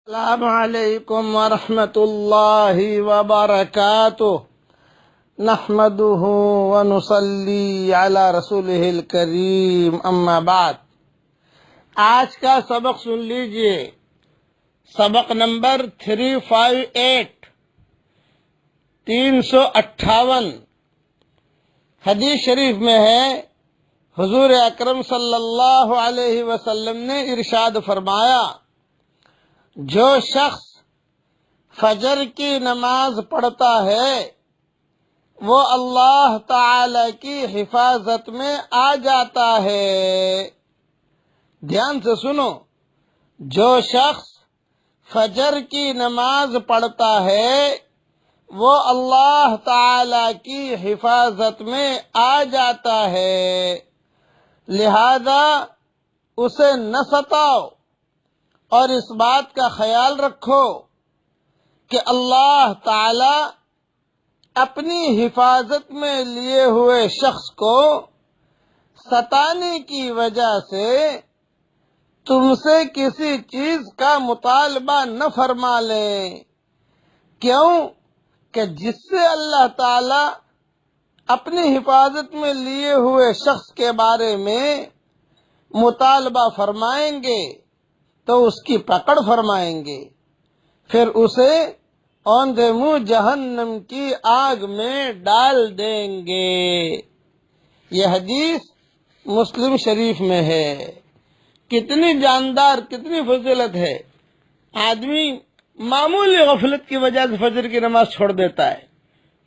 السلام علیکم ورحمۃ اللہ وبرکاتہ نحمده ونصلی علی رسولہ الکریم اما بعد۔ آج کا سبق سن لیجئے، سبق نمبر 358 358 حدیث شریف میں ہے، حضور اکرم صلی اللہ علیہ وسلم نے ارشاد فرمایا، جو شخص فجر کی نماز پڑھتا ہے وہ اللہ تعالی کی حفاظت میں آ جاتا ہے۔ دھیان سے سنو، جو شخص فجر کی نماز پڑھتا ہے وہ اللہ تعالی کی حفاظت میں آ جاتا ہے، لہذا اسے نہ ستاؤ اور اس بات کا خیال رکھو کہ اللہ تعالی اپنی حفاظت میں لیے ہوئے شخص کو ستانے کی وجہ سے تم سے کسی چیز کا مطالبہ نہ فرما لیں۔ کیوں کہ جس سے اللہ تعالی اپنی حفاظت میں لیے ہوئے شخص کے بارے میں مطالبہ فرمائیں گے تو اس کی پکڑ فرمائیں گے، پھر اسے اوندھے منہ جہنم کی آگ میں ڈال دیں گے۔ یہ حدیث مسلم شریف میں ہے۔ کتنی جاندار، کتنی فضیلت ہے۔ آدمی معمولی غفلت کی وجہ سے فجر کی نماز چھوڑ دیتا ہے،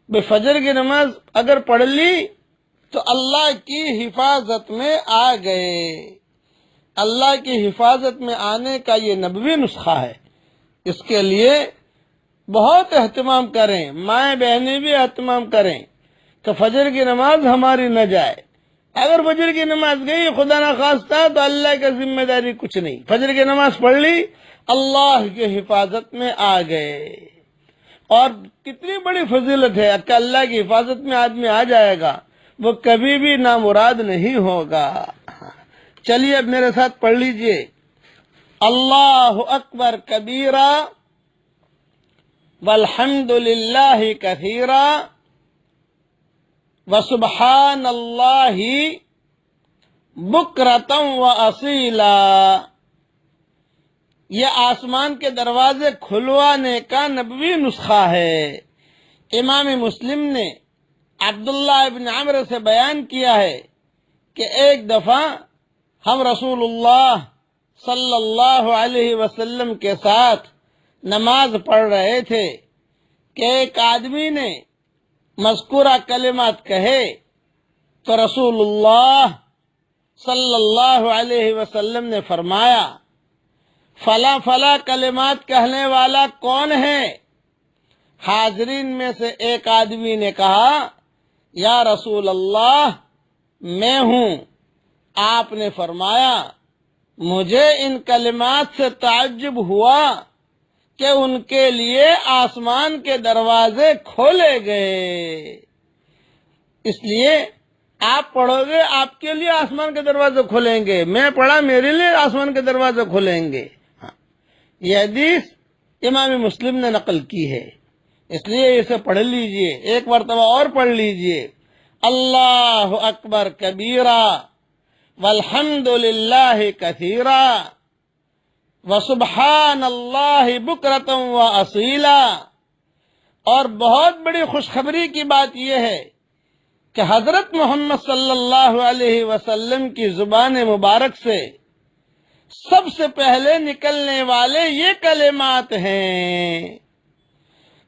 بے فجر کی نماز اگر پڑھ لی تو اللہ کی حفاظت میں آ گئے۔ اللہ کی حفاظت میں آنے کا یہ نبوی نسخہ ہے، اس کے لیے بہت اہتمام کریں، مائیں بہنیں بھی اہتمام کریں کہ فجر کی نماز ہماری نہ جائے۔ اگر فجر کی نماز گئی خدا نہ خواستہ تو اللہ کا ذمہ داری کچھ نہیں، فجر کی نماز پڑھ لی اللہ کی حفاظت میں آ گئے۔ اور کتنی بڑی فضیلت ہے کہ اللہ کی حفاظت میں آدمی آ جائے گا، وہ کبھی بھی نامراد نہیں ہوگا۔ چلیے اب میرے ساتھ پڑھ لیجئے، اللہ اکبر کبیرہ والحمد للہ کثیرہ وسبحان اللہ بکرۃ واصیلا۔ یہ آسمان کے دروازے کھلوانے کا نبوی نسخہ ہے۔ امام مسلم نے عبداللہ ابن عمرو سے بیان کیا ہے کہ ایک دفعہ ہم رسول اللہ صلی اللہ علیہ وسلم کے ساتھ نماز پڑھ رہے تھے کہ ایک آدمی نے مذکورہ کلمات کہے تو رسول اللہ صلی اللہ علیہ وسلم نے فرمایا، فلاں فلاں کلمات کہنے والا کون ہے؟ حاضرین میں سے ایک آدمی نے کہا، یا رسول اللہ میں ہوں۔ آپ نے فرمایا، مجھے ان کلمات سے تعجب ہوا کہ ان کے لیے آسمان کے دروازے کھولے گئے، اس لیے آپ پڑھو گے آپ کے لیے آسمان کے دروازے کھولیں گے، میں پڑھا میرے لیے آسمان کے دروازے کھولیں گے۔ یہ حدیث امام مسلم نے نقل کی ہے، اس لیے اسے پڑھ لیجئے، ایک مرتبہ اور پڑھ لیجئے، اللہ اکبر کبیرہ والحمد للہ کثیرہ وسبحان اللہ بکرۃ واصیلا۔ اور بہت بڑی خوشخبری کی بات یہ ہے کہ حضرت محمد صلی اللہ علیہ وسلم کی زبان مبارک سے سب سے پہلے نکلنے والے یہ کلمات ہیں۔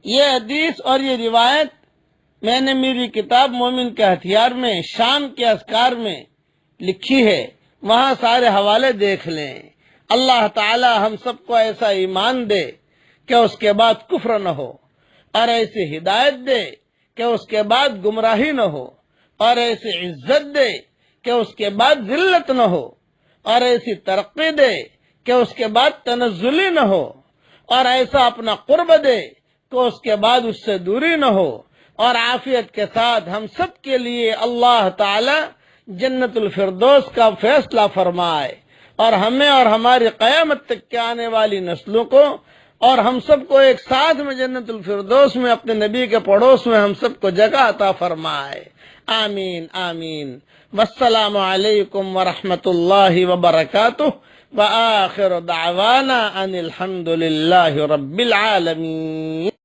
یہ حدیث اور یہ روایت میں نے میری کتاب مومن کے ہتھیار میں شام کے اذکار میں لکھی ہے، وہاں سارے حوالے دیکھ لیں۔ اللہ تعالی ہم سب کو ایسا ایمان دے کہ اس کے بعد کفر نہ ہو، اور ایسی ہدایت دے کہ اس کے بعد گمراہی نہ ہو، اور ایسی عزت دے کہ اس کے بعد ذلت نہ ہو، اور ایسی ترقی دے کہ اس کے بعد تنزلی نہ ہو، اور ایسا اپنا قرب دے کہ اس کے بعد اس سے دوری نہ ہو، اور عافیت کے ساتھ ہم سب کے لیے اللہ تعالی جنت الفردوس کا فیصلہ فرمائے، اور ہمیں اور ہماری قیامت تک کے آنے والی نسلوں کو اور ہم سب کو ایک ساتھ میں جنت الفردوس میں اپنے نبی کے پڑوس میں ہم سب کو جگہ عطا فرمائے، آمین آمین۔ والسلام علیکم ورحمۃ اللہ وبرکاتہ، وآخر دعوانا ان الحمد للہ رب العالمین۔